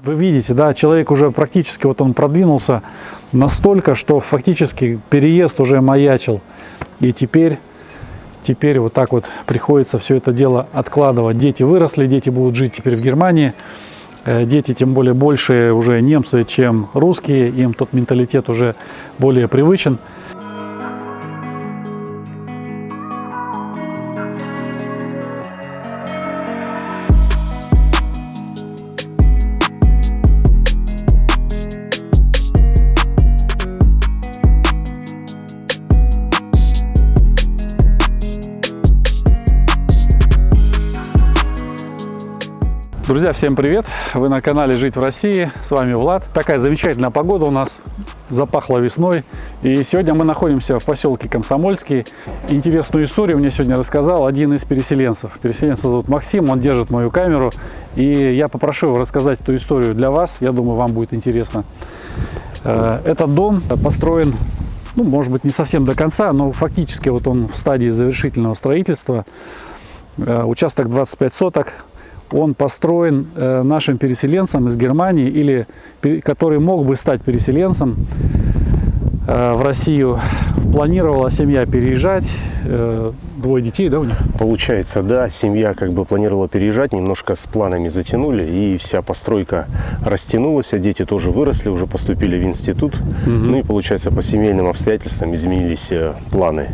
Вы видите, да, человек уже практически, вот он продвинулся настолько, что фактически переезд уже маячил. И теперь вот так вот приходится все это дело откладывать. Дети выросли, дети будут жить теперь в Германии. Дети, тем более, больше уже немцы, чем русские. Им тот менталитет уже более привычен. Друзья, всем привет! Вы на канале Жить в России, с вами Влад. Такая замечательная погода у нас, запахло весной. И сегодня мы находимся в поселке Комсомольский. Интересную историю мне сегодня рассказал один из переселенцев. Переселенца зовут Максим, он держит мою камеру. И я попрошу его рассказать эту историю для вас, я думаю, вам будет интересно. Этот дом построен, ну, может быть, не совсем до конца, но фактически вот он в стадии завершительного строительства. Участок 25 соток. Он построен нашим переселенцем из Германии, или который мог бы стать переселенцем в Россию. Планировала семья переезжать, двое детей, да, у них? Получается, да, семья как бы планировала переезжать, немножко с планами затянули, и вся постройка растянулась, а дети тоже выросли, уже поступили в институт. Ну и, получается, по семейным обстоятельствам изменились планы.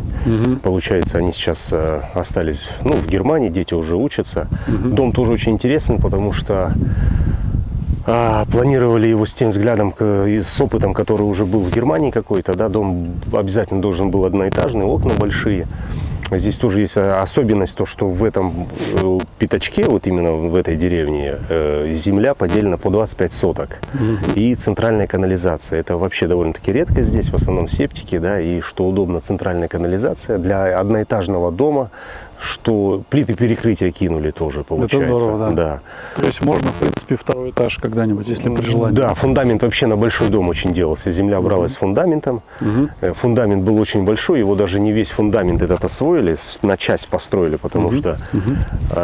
Получается, они сейчас остались, ну, в Германии, дети уже учатся. Дом тоже очень интересный, потому что планировали его с тем взглядом, с опытом, который уже был в Германии какой-то, да, дом обязательно должен был одноэтажный, окна большие. Здесь тоже есть особенность, то, что в этом пятачке, вот именно в этой деревне, земля поделена по 25 соток. И центральная канализация. Это вообще довольно-таки редко здесь, в основном септики, да, и что удобно, центральная канализация для одноэтажного дома, что плиты перекрытия кинули тоже, получается. Это здорово, да. То есть можно, в принципе, второй этаж когда-нибудь, если при желании. Да, фундамент вообще на большой дом очень делался. Земля бралась с фундаментом. Фундамент был очень большой, его даже не весь фундамент этот освоили, на часть построили, потому что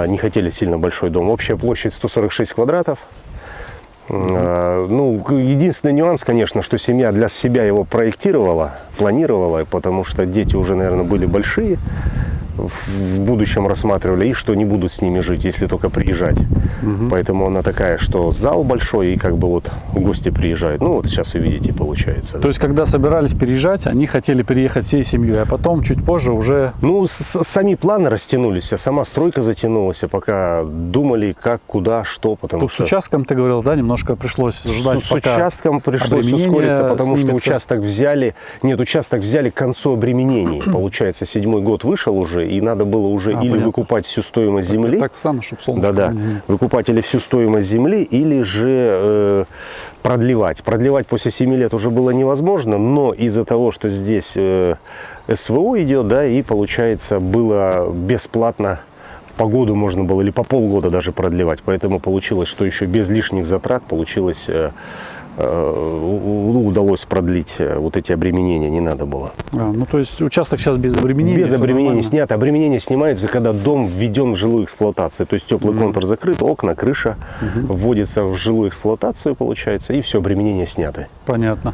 не хотели сильно большой дом. Общая площадь 146 квадратов. Ну, единственный нюанс, конечно, что семья для себя его проектировала, планировала, потому что дети уже, наверное, были большие. В будущем рассматривали, и что не будут с ними жить, если только приезжать. Поэтому она такая, что зал большой, и как бы вот гости приезжают. Ну вот сейчас вы видите, получается. То есть, когда собирались переезжать, они хотели переехать всей семьей, а потом, чуть позже уже... Ну, сами планы растянулись, а сама стройка затянулась, а пока думали, как, куда, что, потому Тут что... с участком, ты говорил, да, немножко пришлось ждать, С участком пришлось ускориться, потому что участок взяли к концу обременений. Получается, 7-й год вышел уже, и надо было уже или понятно. Выкупать всю стоимость земли. Так само, чтобы солнце... Да-да, выкупать или всю стоимость земли, или же продлевать. Продлевать после 7 лет уже было невозможно, но из-за того, что здесь СВО идет, да, и получается было бесплатно по году можно было, или по полгода даже продлевать. Поэтому получилось, что еще без лишних затрат получилось... удалось продлить вот эти обременения, не надо было. Ну, то есть участок сейчас без обременения? Без обременения снято. Обременение снимается, когда дом введен в жилую эксплуатацию. То есть теплый контур закрыт, окна, крыша вводится в жилую эксплуатацию, получается, и все, обременения сняты. Понятно.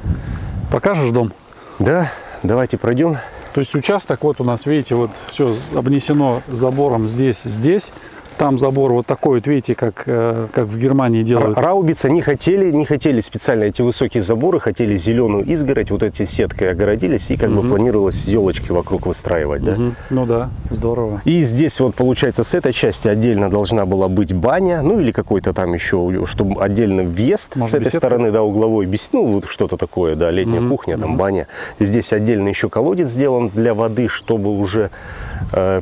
Покажешь дом? Да, давайте пройдем. То есть участок, вот у нас, видите, вот все обнесено забором здесь. Там забор вот такой, вот видите, как в Германии делают. Раубица не хотели специально эти высокие заборы, хотели зеленую изгородь, вот эти сеткой огородились, и как бы планировалось елочки вокруг выстраивать, да? Ну да, здорово. И здесь вот, получается, с этой части отдельно должна была быть баня, ну или какой-то там еще, чтобы отдельно въезд. Может, с этой стороны, да, угловой, ну вот что-то такое, да, летняя кухня, там баня. Здесь отдельно еще колодец сделан для воды, чтобы уже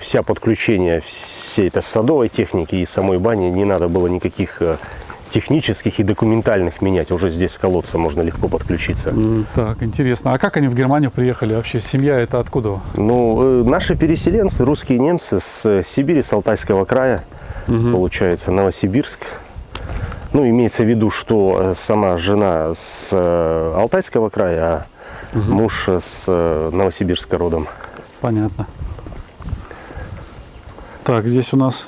вся подключение всей этой садовой техники и самой бани не надо было никаких технических и документальных менять. Уже здесь с колодца можно легко подключиться. Так, интересно. А как они в Германию приехали вообще? Семья это откуда? Ну, наши переселенцы, русские немцы с Сибири, с Алтайского края, получается, Новосибирск. Ну, имеется в виду, что сама жена с Алтайского края, а муж с Новосибирска родом. Понятно. Так, здесь у нас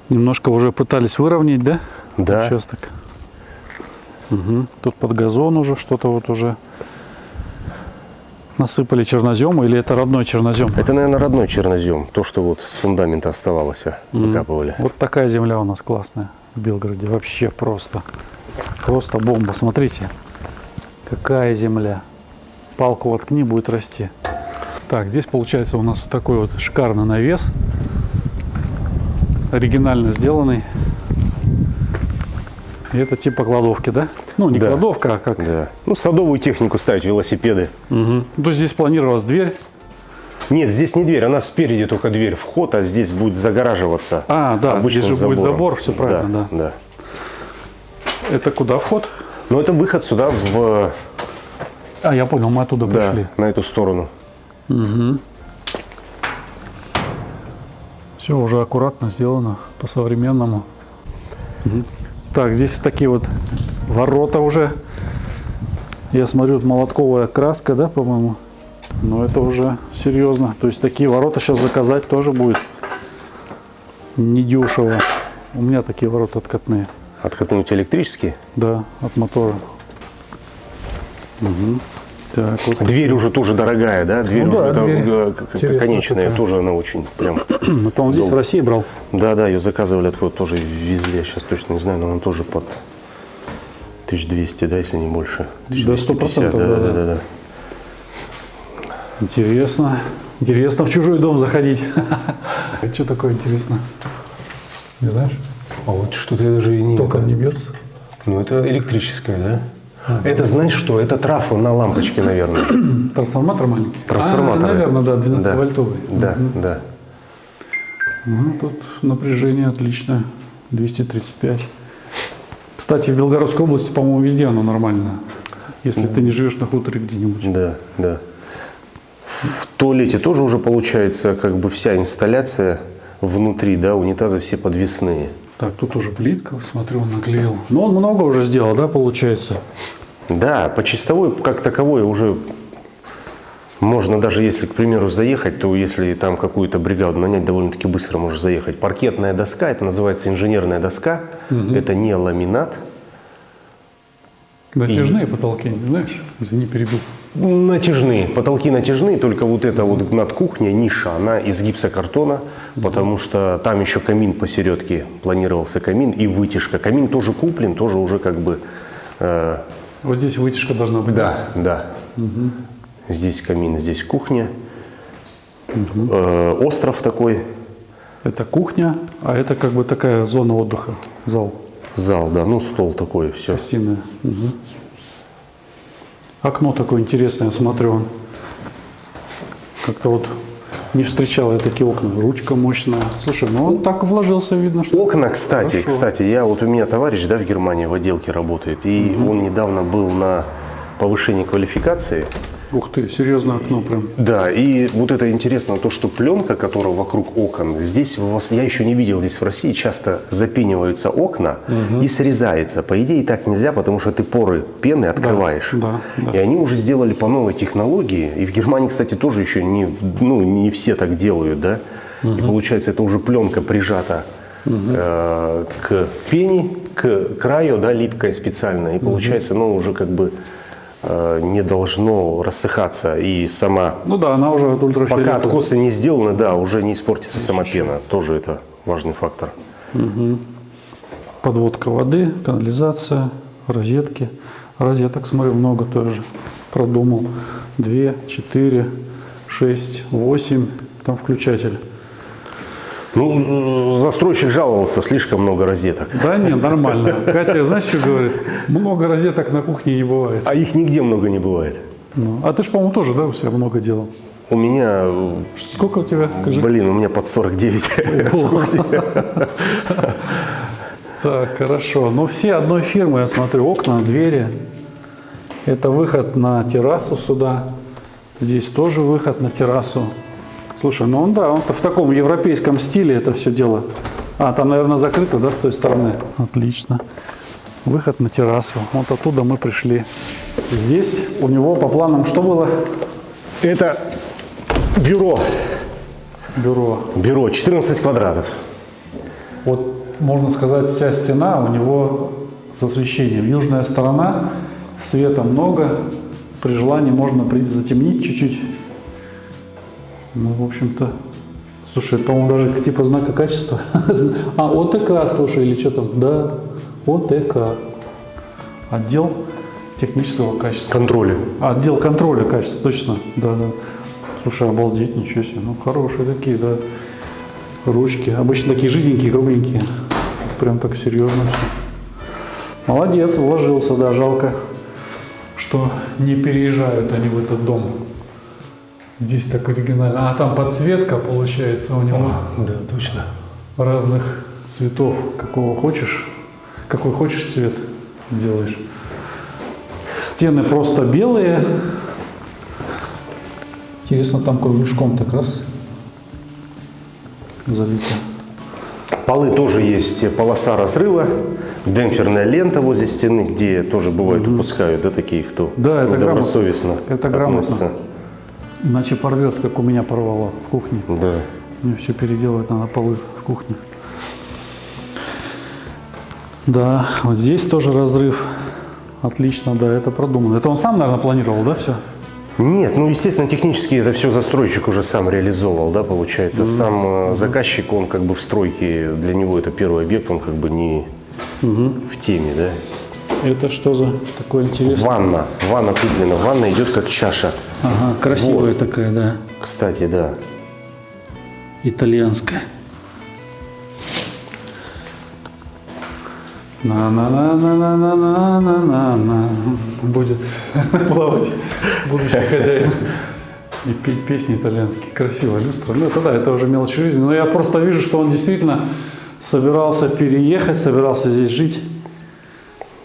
немножко уже пытались выровнять, да? Да. Участок. Угу. Тут под газон уже что-то вот уже насыпали чернозем, или это родной чернозем? Это, наверное, родной чернозем. То, что вот с фундамента оставалось, выкапывали. Вот такая земля у нас классная в Белгороде. Вообще просто бомба. Смотрите, какая земля. Палку воткни, будет расти. Так, здесь получается у нас вот такой вот шикарный навес. Оригинально сделанный. И это типа кладовки, да? Ну, не Да. кладовка, а как. Да. Ну, садовую технику ставить, велосипеды. Угу. То здесь планировалась дверь. Нет, здесь не дверь, она спереди только дверь, вход, а здесь будет загораживаться. А, да, обычным здесь же будет забором. забор, все правильно, да. Да. Это куда вход? Но это выход сюда, А, я понял, мы оттуда да, пришли. на эту сторону. Все уже аккуратно сделано, по-современному. Так, здесь вот такие вот ворота уже. Я смотрю, молотковая краска, да, по-моему? Но это уже серьезно. То есть такие ворота сейчас заказать тоже будет недешево. У меня такие ворота откатные. Откатные у тебя электрические? Да, от мотора. Так, вот. Дверь уже тоже дорогая, да? Дверь Ну да, уже дверь интересная конечная, такая. тоже она очень прям... Это он здесь в России брал. Да, ее заказывали откуда тоже везли, я сейчас точно не знаю, но он тоже под 1200, да, если не больше. Да, 1250, 100%, да. Интересно. Интересно в чужой дом заходить. Что такое интересно? Не знаешь? А вот что-то я даже и не... Током не бьется? Ну, это электрическое, да? Это, знаешь что, это трафо на лампочке, наверное. Трансформатор маленький? Трансформатор. Наверное, да, 12-вольтовый. Да, да. Ну, тут напряжение отличное. 235. Кстати, в Белгородской области, по-моему, везде оно нормально. Если ты не живешь на хуторе где-нибудь. Да, да. В туалете тоже уже получается как бы вся инсталляция внутри, да, унитазы все подвесные. Так, тут уже плитка, смотрю, он наклеил. Но он много уже сделал, да, получается? Да, по чистовой как таковой уже можно, даже если, к примеру, заехать, то если там какую-то бригаду нанять, довольно-таки быстро можешь заехать. Паркетная доска, это называется инженерная доска, это не ламинат. Натяжные потолки, не знаешь? Извини, перебил. Натяжные, потолки натяжные, только вот эта вот над кухней ниша, она из гипсокартона, потому что там еще камин посередке, планировался камин и вытяжка. Камин тоже куплен, тоже уже как бы... Вот здесь вытяжка должна быть. Да, да. Здесь камин, здесь кухня. Остров такой. Это кухня, а это как бы такая зона отдыха, зал. Зал, да, ну стол такой, все. Гостиная. Окно такое интересное, я смотрю. Как-то вот не встречал я такие окна. Ручка мощная. Слушай, ну он так вложился, видно, что... Окна, кстати, Хорошо. у меня товарищ, да, в Германии в отделке работает, и он недавно был на повышении квалификации. Ух ты, серьезное окно прям. Да, и вот это интересно, то, что пленка, которая вокруг окон, здесь я еще не видел здесь в России, часто запениваются окна и срезается. По идее так нельзя, потому что ты поры пены открываешь. Да, да. И они уже сделали по новой технологии. И в Германии, кстати, тоже еще не все так делают, да. И получается, это уже пленка прижата к пене, к краю, да, липкая специально. И получается, уже как бы не должно рассыхаться. И сама, Ну да, она уже от ультрафиолета. пока откосы не сделаны, да, уже не испортится сама пена. Тоже это важный фактор. Подводка воды, канализация, розетки. Розеток, смотрю, много тоже. Продумал. 2, 4, 6, 8. Там включатель. Ну, застройщик жаловался, слишком много розеток. Да нет, нормально. Катя, знаешь, что говорит? Много розеток на кухне не бывает. А их нигде много не бывает. Ну, а ты же, по-моему, тоже, да, у себя много делал? У меня, Сколько у тебя, скажи? у меня под 49. Так, хорошо. Ну, все одной фирмы, я смотрю, окна, двери. Это выход на террасу сюда. Здесь тоже выход на террасу. Слушай, ну он, да, он-то в таком европейском стиле это все дело. А, там, наверное, закрыто, да, с той стороны? Отлично. Выход на террасу. Вот оттуда мы пришли. Здесь у него по планам что было? Это бюро. Бюро. Бюро 14 квадратов. Вот, можно сказать, вся стена у него с освещением. Южная сторона, света много, при желании можно затемнить чуть-чуть. Ну, в общем-то, слушай, это, по-моему, даже типа знака качества. А, ОТК, слушай, или что там? Да, ОТК. Отдел технического качества. Контроля. Отдел контроля качества, точно. Да, да. Слушай, обалдеть, ничего себе. Ну, хорошие такие, да. Ручки. Обычно такие жиденькие, грубенькие. Прям так серьезно все. Молодец, вложился, да, жалко, что не переезжают они в этот дом. Здесь так оригинально. А там подсветка получается у него. Да, точно. Разных цветов. Какого хочешь, какой хочешь цвет делаешь. Стены просто белые. Интересно, там кругляшком так раз залито. Полы тоже есть полоса разрыва, демпферная лента возле стены, где тоже бывает упускают, да, такие, кто Да, это недобросовестно Это грамотно. относится. Иначе порвет, как у меня порвало в кухне. Да. Мне все переделывать надо, полы в кухне. Да, вот здесь тоже разрыв. Отлично, да, это продумано. Это он сам, наверное, планировал, да, все? Нет, ну, естественно, технически это все застройщик уже сам реализовал, да, получается. Сам заказчик, он как бы в стройке, для него это первый объект, он как бы не в теме, да. Это что за такое интересное? Ванна куплена, ванна идет как чаша. Ага, красивая такая, да. Кстати, да. Итальянская. На-на-на-на-на-на-на-на-на. Будет плавать будущий хозяин и петь песни итальянские. Красивая люстра. Ну это да, это уже мелочь жизни. Но я просто вижу, что он действительно собирался переехать, собирался здесь жить.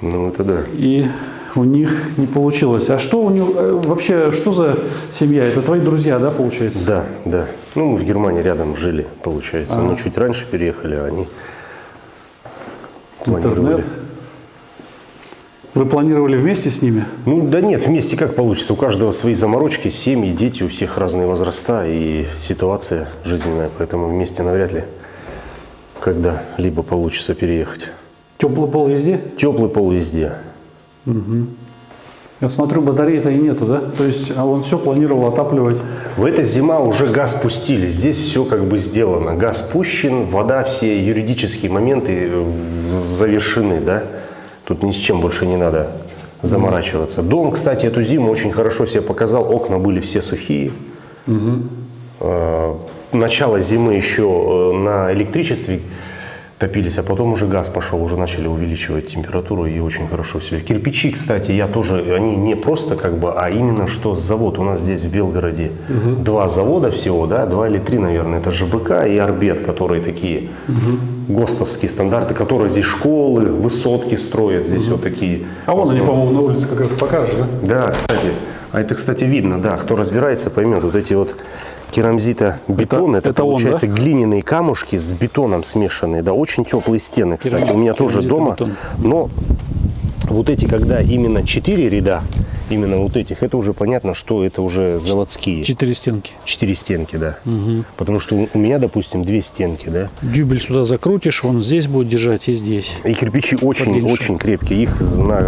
Ну это да. И у них не получилось. А что у него вообще, что за семья? Это твои друзья, да, получается? Да, да. Ну, мы в Германии рядом жили, получается. Мы чуть раньше переехали, а они планировали. Интернет. Вы планировали вместе с ними? Ну, да нет, вместе как получится. У каждого свои заморочки, семьи, дети, у всех разные возраста и ситуация жизненная. Поэтому вместе навряд ли когда-либо получится переехать. Теплый пол везде? Теплый пол везде. Я смотрю, батареи-то и нету, да? То есть, а он все планировал отапливать. В этой зима уже газ пустили. Здесь все как бы сделано. Газ пущен, вода, все юридические моменты завершены, да? Тут ни с чем больше не надо заморачиваться. Дом, кстати, эту зиму очень хорошо себя показал. Окна были все сухие. Начало зимы еще на электричестве топились, а потом уже газ пошел, уже начали увеличивать температуру, и очень хорошо все. Кирпичи, кстати, я тоже, они не просто как бы, а именно что завод. У нас здесь в Белгороде два завода всего, да, 2 или 3, наверное, это ЖБК и Арбет, которые такие ГОСТовские стандарты, которые здесь школы, высотки строят, здесь вот такие. А вон они, по-моему, на улице как раз покажешь, да? Да, кстати, а это, кстати, видно, да, кто разбирается, поймет, вот эти вот керамзита-бетон, это получается он, да? глиняные камушки с бетоном смешанные, да, очень теплые стены, кстати, у меня тоже дома, но вот эти, когда именно 4 ряда, именно вот этих, это уже понятно, что это уже заводские. 4 стенки. 4 стенки, да, потому что у меня, допустим, 2 стенки, да. Дюбель сюда закрутишь, он здесь будет держать и здесь. И кирпичи очень крепкие, их,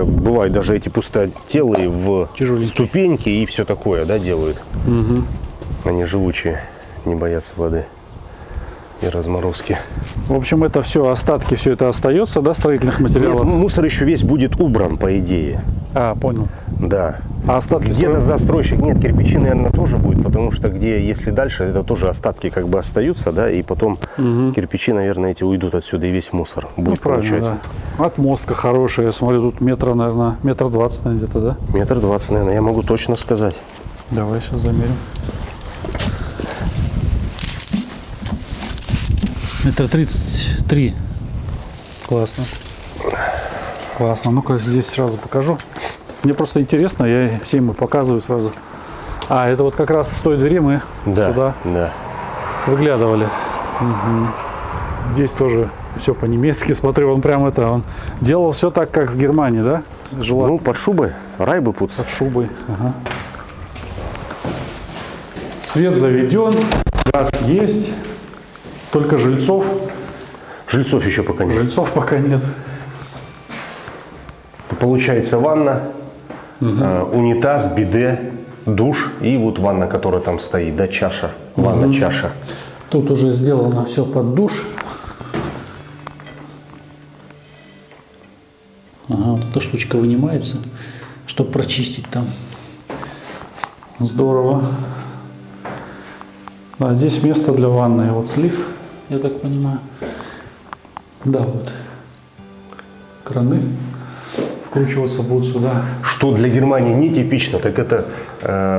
бывают даже эти пустотелые в ступеньки и все такое, да, делают. Они живучие, не боятся воды и разморозки. В общем, это все, остатки, все это остается, да, строительных материалов? Нет, мусор еще весь будет убран, по идее. А, понял. Да. А остатки? Где-то застройщик, нет, кирпичи, наверное, тоже будет, потому что где, если дальше, это тоже остатки как бы остаются, да, и потом кирпичи, наверное, эти уйдут отсюда, и весь мусор будет, получается. Да. Отмостка хорошая, я смотрю, тут метра, наверное, 1,20 м, наверное, где-то, да? 1,20 м, наверное, я могу точно сказать. Давай сейчас замерим. 1,33 м. Классно. Классно. Ну-ка, здесь сразу покажу. Мне просто интересно, я всем показываю сразу. А, это вот как раз с той двери мы сюда выглядывали. Здесь тоже все по-немецки. Смотрю, он прям он делал все так, как в Германии, да? Ну, под шубой, райбепуц. Под шубой, ага. Свет заведен, газ есть, только жильцов. Жильцов еще пока нет. Жильцов пока нет. Получается ванна, унитаз, биде, душ и вот ванна, которая там стоит, да, чаша, ванна-чаша. Тут уже сделано все под душ. Ага, вот эта штучка вынимается, чтобы прочистить там. Здорово. А здесь место для ванны. Вот слив, я так понимаю. Да, вот. Краны вкручиваться будут сюда. Что для Германии нетипично, так это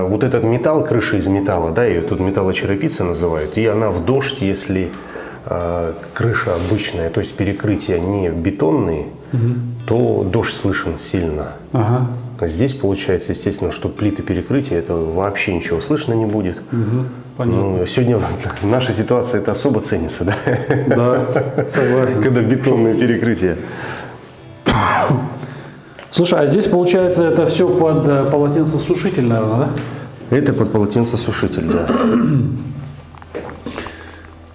вот этот металл, крыша из металла, да, ее тут металлочерепица называют, и она в дождь, если крыша обычная, то есть перекрытия не бетонные, то дождь слышен сильно. Ага. А здесь получается, естественно, что плиты перекрытия, это вообще ничего слышно не будет. Понятно. Ну, сегодня наша ситуация это особо ценится, да? Да, согласен. Когда бетонные перекрытия. Слушай, а здесь получается это все под полотенцесушитель, наверное, да? Это под полотенцесушитель, да.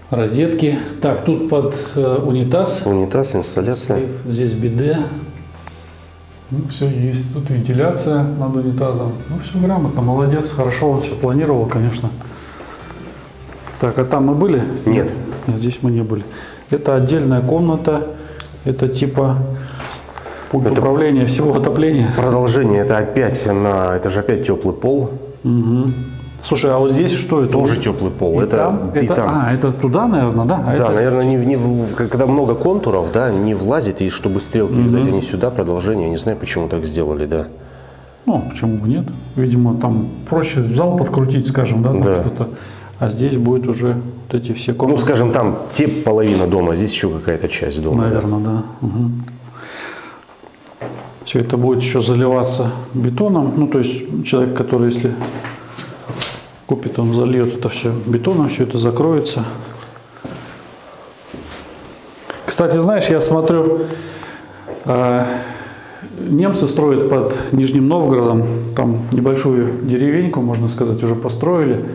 Розетки. Так, тут под унитаз. Унитаз, инсталляция. Здесь биде. Ну, все есть. Тут вентиляция над унитазом. Ну, все грамотно, молодец. Хорошо он все планировал, конечно. Так, а там мы были? Нет. Нет, здесь мы не были. Это отдельная комната. Это типа пульт управления всего отопления. Продолжение, это же опять теплый пол. Угу. Слушай, а вот здесь что это? Тоже теплый пол. И это, там? и Это, там. это туда, наверное, да? А Да, это... наверное, когда много контуров, да, не влазит, и чтобы стрелки, видать, они сюда, продолжение, я не знаю, почему так сделали, да. Ну, почему бы нет? Видимо, там проще зал подкрутить, скажем, да, там Да. что-то. А здесь будет уже вот эти все комнаты. Ну, скажем, там половина дома, здесь еще какая-то часть дома. Наверное, да. Угу. Все это будет еще заливаться бетоном. Ну, то есть человек, который, если купит, он зальет это все бетоном, все это закроется. Кстати, знаешь, я смотрю, немцы строят под Нижним Новгородом, там небольшую деревеньку, можно сказать, уже построили,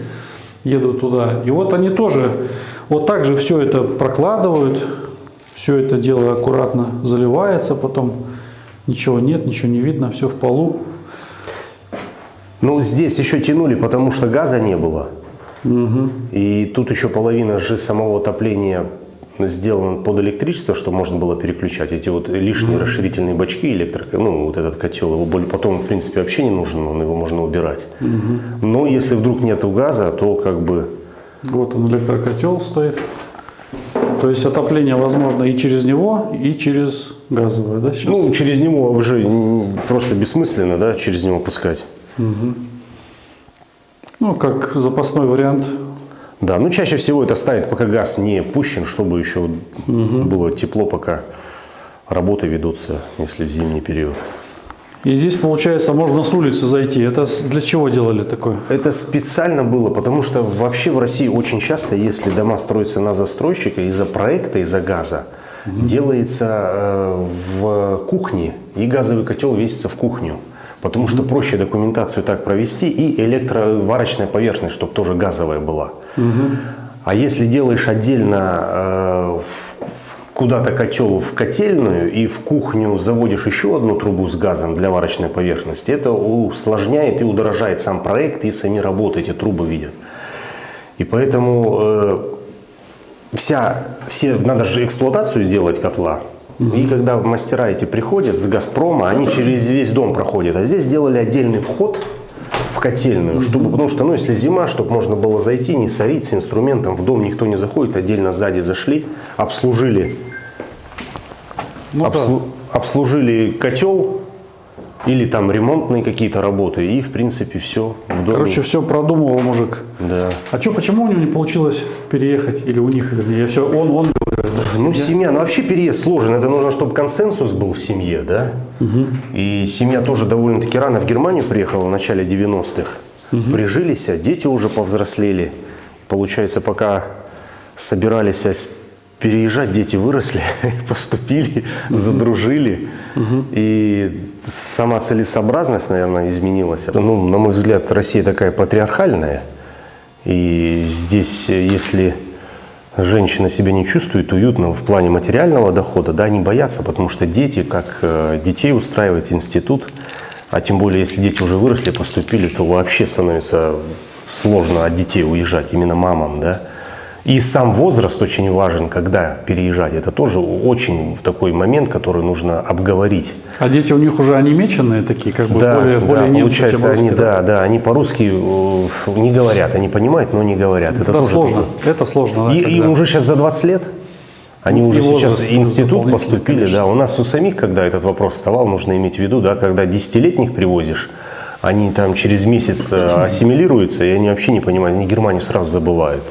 едут туда. И вот они тоже вот так же все это прокладывают, все это дело аккуратно заливается, потом ничего нет, ничего не видно, все в полу. Ну, здесь еще тянули, потому что газа не было. И тут еще половина же самого отопления сделана под электричество, что можно было переключать. Эти вот лишние расширительные бачки, ну, вот этот котел, его потом, в принципе, вообще не нужен, его можно убирать. Но если вдруг нету газа, то как бы... Вот он, электрокотел стоит. То есть отопление возможно и через него, и через газовое, да, сейчас? Ну, через него уже просто бессмысленно, да, через него пускать. Ну, как запасной вариант. Да, ну чаще всего это ставят, пока газ не пущен, чтобы еще было тепло, пока работы ведутся, если в зимний период. И здесь, получается, можно с улицы зайти. Это для чего делали такое? Это специально было, потому что вообще в России очень часто, если дома строятся на застройщика, из-за проекта, из-за газа, делается в кухне, и газовый котел весится в кухню. Потому что проще документацию так провести, и электроварочная поверхность, чтобы тоже газовая была. А если делаешь отдельно куда-то котел в котельную и в кухню заводишь еще одну трубу с газом для варочной поверхности, это усложняет и удорожает сам проект, и сами работы эти трубы видят. И поэтому надо же эксплуатацию делать котла. И когда мастера эти приходят с «Газпрома», они через весь дом проходят. А здесь сделали отдельный вход в котельную, потому что, если зима, чтобы можно было зайти, не сорить с инструментом, в дом никто не заходит, отдельно сзади зашли, обслужили, обслужили котел или там ремонтные какие-то работы, и в принципе все в доме. Короче, все продумывал мужик. Да. А что, почему у него не получилось переехать? Или у них, вернее, все, он говорит, да, Ну, семья, вообще переезд сложен. Это нужно, чтобы консенсус был в семье, да? И семья тоже довольно-таки рано в Германию приехала, в начале 90-х. Прижились, дети уже повзрослели. Получается, пока собирались переезжать, дети выросли, поступили, задружили. И сама целесообразность, наверное, изменилась. Ну, на мой взгляд, Россия такая патриархальная. И здесь, если женщина себя не чувствует уютно в плане материального дохода, да, они боятся, потому что дети, как детей устраивает институт, а тем более, если дети уже выросли, поступили, то вообще становится сложно от детей уезжать, именно мамам, да. И сам возраст очень важен, когда переезжать. Это тоже очень такой момент, который нужно обговорить. А дети у них уже анимеченные такие, как бы Да, более немцы, получается, чем русские, они, да, они по-русски не говорят, они понимают, но не говорят. Это тоже сложно. такое. Это сложно. Да, Им уже сейчас за 20 лет, они уже сейчас в институт дополнительный, поступили. конечно. Да, у нас у самих, когда этот вопрос вставал, нужно иметь в виду, да, когда 10-летних привозишь, они там через месяц ассимилируются, и они вообще не понимают, они Германию сразу забывают.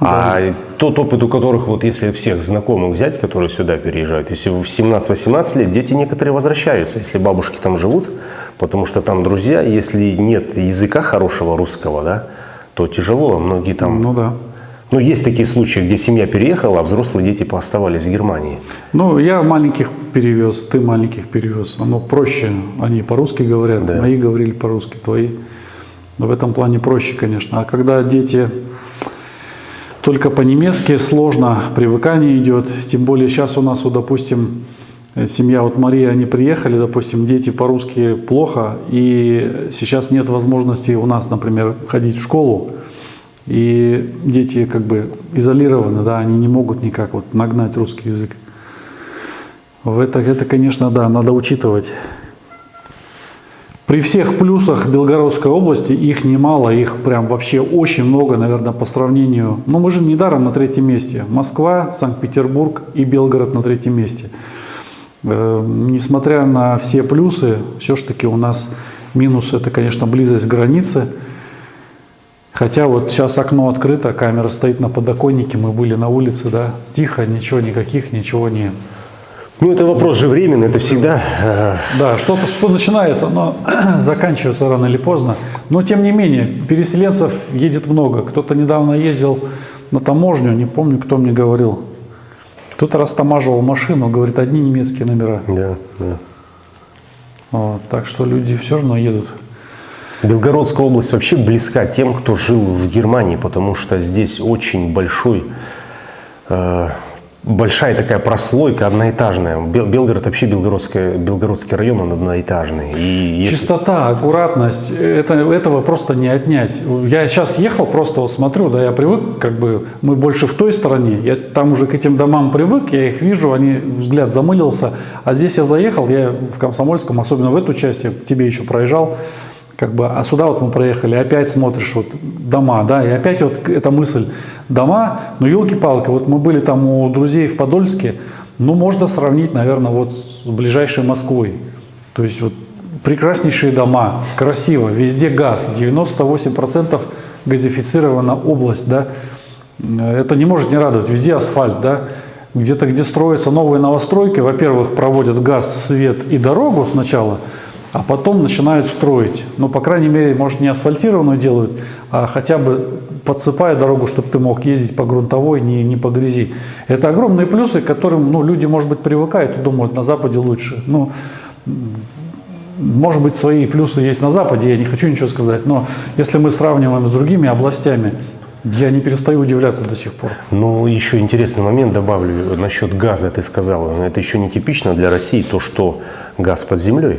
А тот опыт, у которых, вот если всех знакомых взять, которые сюда переезжают, если в 17-18 лет, дети некоторые возвращаются, если бабушки там живут, потому что там друзья, если нет языка хорошего русского, да, то тяжело, многие там... Ну да. Ну, есть такие случаи, где семья переехала, а взрослые дети пооставались в Германии. Ну, я маленьких перевез, ты маленьких перевез. Оно проще, они по-русски говорят, Да. мои говорили по-русски, твои. Но в этом плане проще, конечно. А когда дети только по-немецки, сложно, привыкание идет. Тем более сейчас у нас, вот, допустим, семья, вот Мария, они приехали, допустим, дети по-русски плохо, и сейчас нет возможности у нас, например, ходить в школу, и дети как бы изолированы, да, они не могут никак вот нагнать русский язык. Это, конечно, да, надо учитывать. При всех плюсах Белгородской области, их немало, их прям вообще очень много, наверное, по сравнению. Но мы же недаром на 3-м месте. Москва, Санкт-Петербург и Белгород на 3-м месте. Несмотря на все плюсы, все-таки у нас минус – это, конечно, близость к границе. Хотя вот сейчас окно открыто, камера стоит на подоконнике, мы были на улице, да, тихо, ничего, ничего не... Ну, это вопрос же временный, это всегда... Да, что начинается, но заканчивается рано или поздно. Но, тем не менее, переселенцев едет много. Кто-то недавно ездил на таможню, не помню, кто мне говорил. Кто-то растамаживал машину, говорит, одни немецкие номера. Да, да. Вот, так что люди все равно едут. Белгородская область вообще близка тем, кто жил в Германии, потому что здесь очень большая такая прослойка одноэтажная. Белгород вообще, Белгородский район, он одноэтажный. И если... Чистота, аккуратность, этого просто не отнять. Я сейчас ехал, просто вот смотрю, да, я привык, как бы мы больше в той стороне, я там уже к этим домам привык, я их вижу, они, взгляд замылился. А здесь я заехал, я в Комсомольском, особенно в эту часть, я к тебе еще проезжал, как бы, а сюда вот мы проехали, опять смотришь вот дома, да, и опять вот эта мысль, дома, ну елки-палки, вот мы были там у друзей в Подольске, ну можно сравнить, наверное, вот с ближайшей Москвой, то есть вот прекраснейшие дома, красиво, везде газ, 98% газифицирована область, да, это не может не радовать, везде асфальт, да, где-то, где строятся новые новостройки, во-первых, проводят газ, свет и дорогу сначала, а потом начинают строить. Ну, по крайней мере, может, не асфальтированную делают, а хотя бы подсыпая дорогу, чтобы ты мог ездить по грунтовой, не по грязи. Это огромные плюсы, к которым, ну, люди, может быть, привыкают и думают, на Западе лучше. Ну, может быть, свои плюсы есть на Западе, я не хочу ничего сказать, но если мы сравниваем с другими областями, я не перестаю удивляться до сих пор. Ну, еще интересный момент добавлю насчет газа, ты сказал. Это еще не типично для России, то, что газ под землей.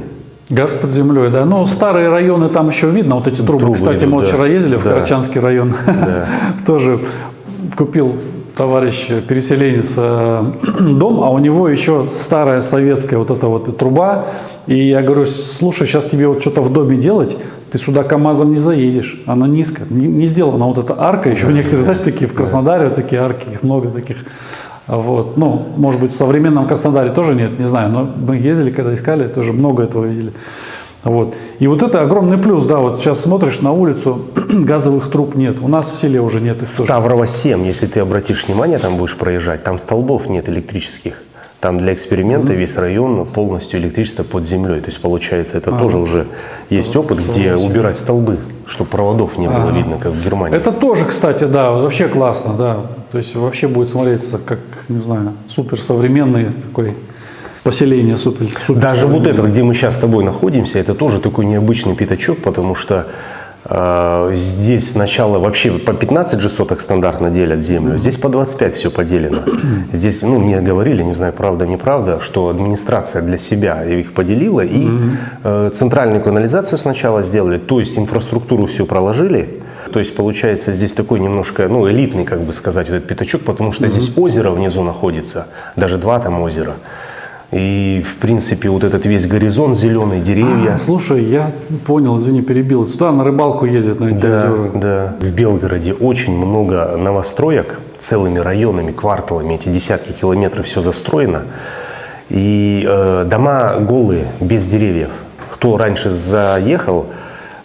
Газ под землей, да. Ну, старые районы там еще видно, вот эти трубы. Кстати, идут, мы вот вчера ездили в да. Карачанский район, тоже купил товарищ переселенец дом, а у него еще старая советская вот эта вот труба. И я говорю, слушай, сейчас тебе вот что-то в доме делать, ты сюда КАМАЗом не заедешь, она низко, не сделана вот эта арка, еще некоторые, знаешь, такие в Краснодаре, вот такие арки, их много таких. Вот. Ну, может быть, в современном Краснодаре тоже нет, не знаю, но мы ездили, когда искали, тоже много этого видели. Вот. И вот это огромный плюс, да, вот сейчас смотришь на улицу, газовых труб нет, у нас в селе уже нет их тоже. Таврово 7, если ты обратишь внимание, там будешь проезжать, там столбов нет электрических. Там для эксперимента весь район полностью электричество под землей. То есть, получается, это тоже уже есть опыт, где убирать столбы, чтобы проводов не было видно, как в Германии. Это тоже, кстати, да, вообще классно, да. То есть вообще будет смотреться как, не знаю, суперсовременный такой поселение, супер. Даже вот это, где мы сейчас с тобой находимся, это тоже такой необычный пятачок, потому что Здесь сначала вообще по 15 же соток стандартно делят землю, здесь по 25 все поделено. Здесь, ну, мне говорили, не знаю, правда, неправда, что администрация для себя их поделила и центральную канализацию сначала сделали, то есть инфраструктуру всю проложили. То есть получается здесь такой немножко, ну, элитный, как бы сказать, вот этот пятачок, потому что здесь озеро внизу находится, даже 2 там озера. И, в принципе, вот этот весь горизонт зеленый, деревья. Слушай, я понял, извини, перебил. Сюда на рыбалку ездят на эти озера. Да. В Белгороде очень много новостроек, целыми районами, кварталами, эти десятки километров все застроено. И дома голые, без деревьев. Кто раньше заехал,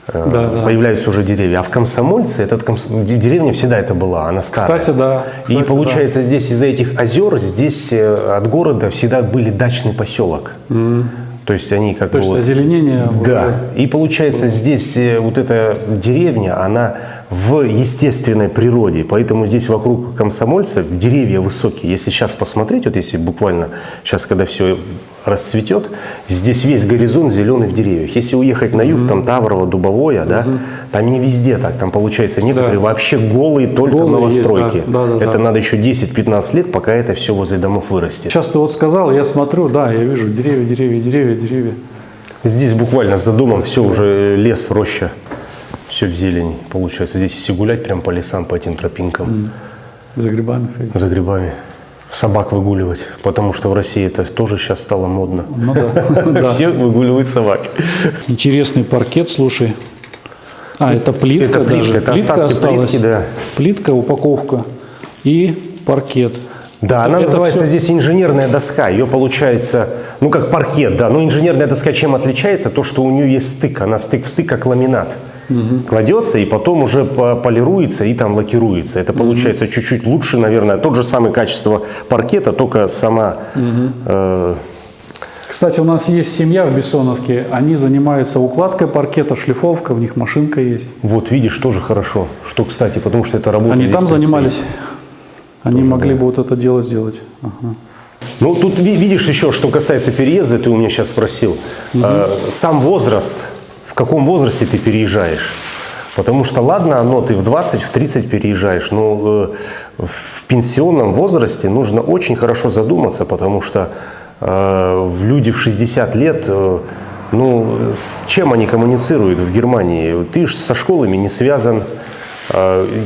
появляются уже деревья. А в Комсомольце, деревня всегда это была, она старая. Кстати, да. И получается, здесь из-за этих озер, здесь от города всегда были дачный поселок. То есть они как бы... То есть озеленение... Да. И получается, здесь вот эта деревня, она в естественной природе. Поэтому здесь вокруг Комсомольца деревья высокие. Если сейчас посмотреть, вот если буквально сейчас, когда все расцветет, здесь весь горизонт зеленый в деревьях. Если уехать на юг, там Таврово, Дубовое, да, там не везде так. Там получается некоторые вообще голые, только голые новостройки. Есть, это надо еще 10-15 лет, пока это все возле домов вырастет. Сейчас ты вот сказал, я смотрю, да, я вижу деревья, деревья, деревья, деревья. Здесь буквально за домом все уже лес, роща, все в зелени. Получается, здесь если гулять прям по лесам, по этим тропинкам. За грибами ходить. За грибами. Собак выгуливать, потому что в России это тоже сейчас стало модно. Ну да. Все выгуливают собак. Интересный паркет, слушай. Это плитка. Это плитка, это плитка остатки осталась. Плитки, да. Плитка, упаковка и паркет. Да, она называется здесь инженерная доска. Ее получается, ну как паркет, да. Но инженерная доска чем отличается? То, что у нее есть стык. Она стык в стык, как ламинат. Кладется и потом уже полируется и там лакируется. Это получается чуть-чуть лучше, наверное. Тот же самый качество паркета, только сама... Кстати, у нас есть семья в Бессоновке. Они занимаются укладкой паркета, шлифовка, у них машинка есть. Вот видишь, тоже хорошо. Что, кстати, потому что это работа. Они там занимались. Они тоже могли бы вот это дело сделать. Ну, тут видишь еще, что касается переезда, ты у меня сейчас спросил. Сам возраст... В каком возрасте ты переезжаешь? Потому что, ладно, ты в 20, в 30 переезжаешь, но в пенсионном возрасте нужно очень хорошо задуматься, потому что люди в 60 лет, с чем они коммуницируют в Германии? Ты же со школами не связан.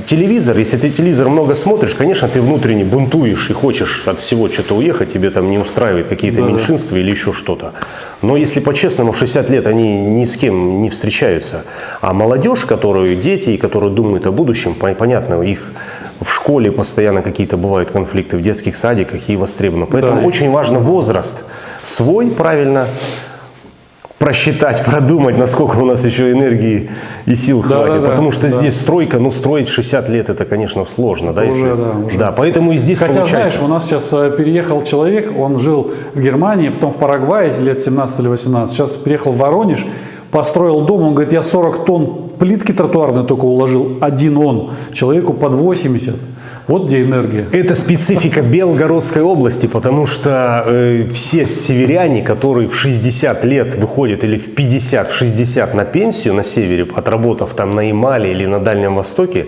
Телевизор, если ты телевизор много смотришь, конечно, ты внутренне бунтуешь и хочешь от всего что-то уехать, тебе там не устраивает какие-то меньшинства или еще что-то. Но если по-честному, в 60 лет они ни с кем не встречаются. А молодежь, дети, которые думают о будущем, понятно, их в школе постоянно какие-то бывают конфликты, в детских садиках и востребовано. Поэтому очень важно возраст свой правильно просчитать, продумать, насколько у нас еще энергии и сил хватит. Потому что здесь стройка, строить в 60 лет это, конечно, сложно. Да, да, поэтому и здесь Хотя, знаешь, у нас сейчас переехал человек, он жил в Германии, потом в Парагвае лет 17 или 18, сейчас переехал в Воронеж, построил дом, он говорит, я 40 тонн плитки тротуарной только уложил, один он, человеку под 80. Вот где энергия. Это специфика Белгородской области, потому что все северяне, которые в 60 лет выходят или в 50, в 60 на пенсию на севере, отработав там на Ямале или на Дальнем Востоке,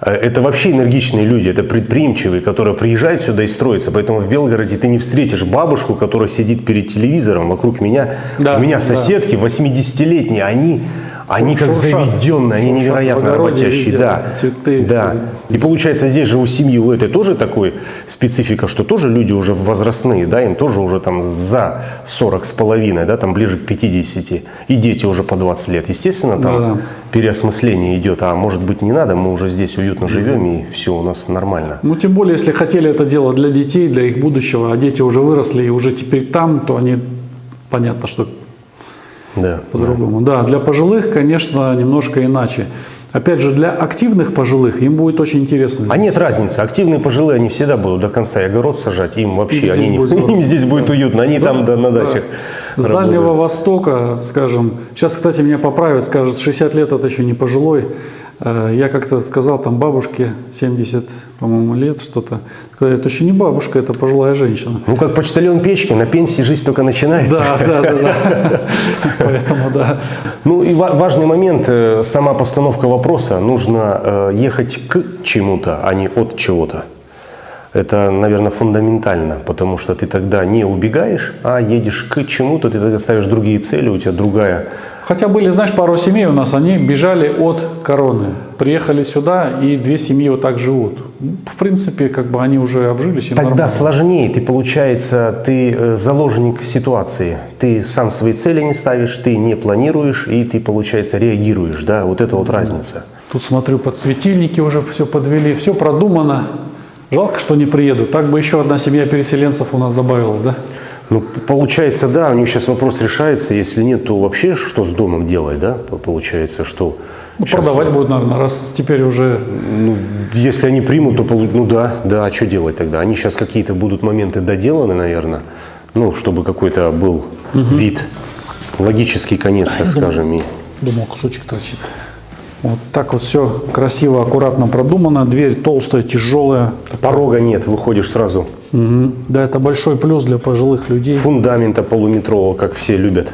это вообще энергичные люди, это предприимчивые, которые приезжают сюда и строятся. Поэтому в Белгороде ты не встретишь бабушку, которая сидит перед телевизором. Вокруг меня, у меня соседки 80-летние, они как заведенные, они невероятно работящие. Цветы, да. И получается, здесь же у семьи, у этой тоже такой специфика, что тоже люди уже возрастные, да, им тоже уже там за 40 с половиной, да, там ближе к 50, и дети уже по 20 лет. Естественно, там переосмысление идет, а может быть не надо, мы уже здесь уютно живем, и все у нас нормально. Тем более, если хотели это делать для детей, для их будущего, а дети уже выросли и уже теперь там, то они, понятно, что по-другому. Да, для пожилых, конечно, немножко иначе. Опять же, для активных пожилых им будет очень интересно. А нет разницы. Активные пожилые, они всегда будут до конца и огород сажать. Им вообще, им здесь будет уютно. Они там на дачах. С Дальнего Востока, скажем, сейчас, кстати, меня поправят, скажут, 60 лет это еще не пожилой. Я как-то сказал там бабушке 70, по-моему, лет что-то. Сказали, это еще не бабушка, это пожилая женщина. Как почтальон печки, на пенсии жизнь только начинается. Да. Поэтому, да. Ну и важный момент, сама постановка вопроса, нужно ехать к чему-то, а не от чего-то. Это, наверное, фундаментально, потому что ты тогда не убегаешь, а едешь к чему-то, ты тогда ставишь другие цели, у тебя другая... Хотя были, знаешь, пару семей у нас, они бежали от короны, приехали сюда, и 2 семьи вот так живут. В принципе, как бы они уже обжились. И Тогда нормально. сложнее, ты, получается, ты заложник ситуации, ты сам свои цели не ставишь, ты не планируешь, и ты, получается, реагируешь, да, вот это вот разница. Тут, смотрю, подсветильники уже все подвели, все продумано. Жалко, что не приеду, так бы еще одна семья переселенцев у нас добавилась, да? Ну, получается, да, у них сейчас вопрос решается, если нет, то вообще что с домом делать, да, получается, что... Ну, сейчас, продавать будут, наверное, раз теперь уже... ну, если они примут, то, ну да, а что делать тогда? Они сейчас какие-то будут моменты доделаны, наверное, ну, чтобы какой-то был вид, логический конец, так скажем. И... Думал, кусочек торчит. Вот так вот все красиво, аккуратно продумано. Дверь толстая, тяжелая. Порога нет, выходишь сразу. Угу. Да, это большой плюс для пожилых людей. Фундамента полуметрового, как все любят.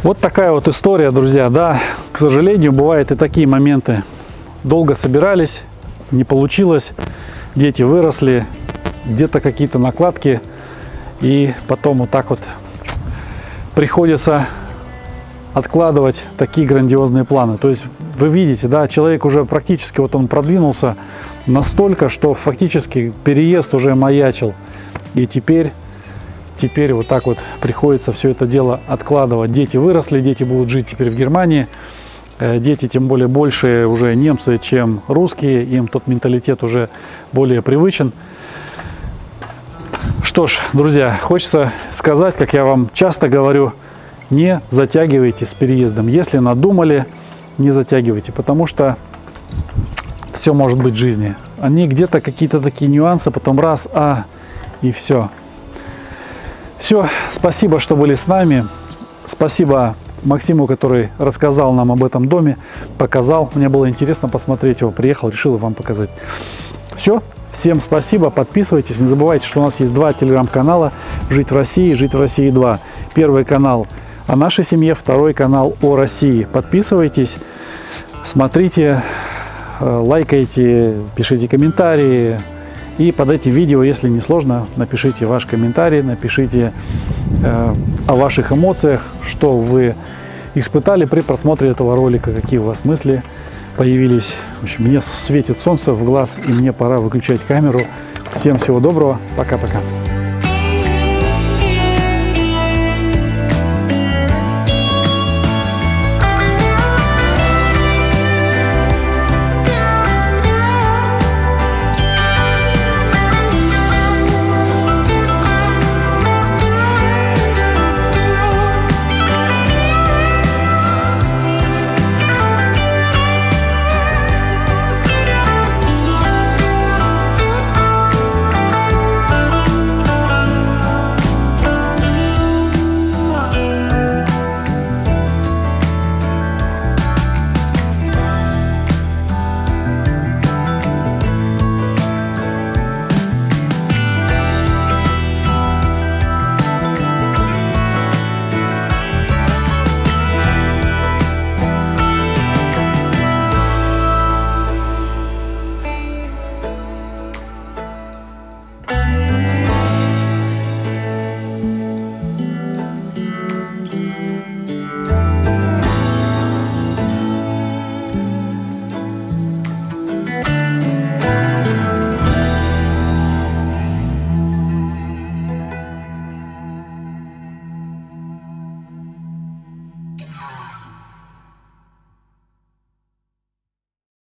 Вот такая вот история, друзья. Да, к сожалению, бывают и такие моменты. Долго собирались, не получилось. Дети выросли, где-то какие-то накладки. И потом вот так вот приходится откладывать такие грандиозные планы. То есть вы видите, да, человек уже практически вот он продвинулся настолько, что фактически переезд уже маячил. И теперь вот так вот приходится все это дело откладывать. Дети выросли, дети будут жить теперь в Германии. Дети, тем более, больше уже немцы, чем русские. Им тот менталитет уже более привычен. Что ж, друзья, хочется сказать, как я вам часто говорю, не затягивайте с переездом. Если надумали, не затягивайте, потому что все может быть в жизни. Они где-то какие-то такие нюансы, потом раз, и все. Все, спасибо, что были с нами. Спасибо Максиму, который рассказал нам об этом доме, показал. Мне было интересно посмотреть его. Приехал, решил вам показать. Все, всем спасибо, подписывайтесь. Не забывайте, что у нас есть 2 телеграм-канала: «Жить в России» и «Жить в России 2». Первый канал о нашей семье, второй канал о России. Подписывайтесь, смотрите, лайкайте, пишите комментарии. И под этим видео, если не сложно, напишите ваш комментарий, напишите о ваших эмоциях, что вы испытали при просмотре этого ролика, какие у вас мысли появились. В общем, мне светит солнце в глаз, и мне пора выключать камеру. Всем всего доброго, пока-пока.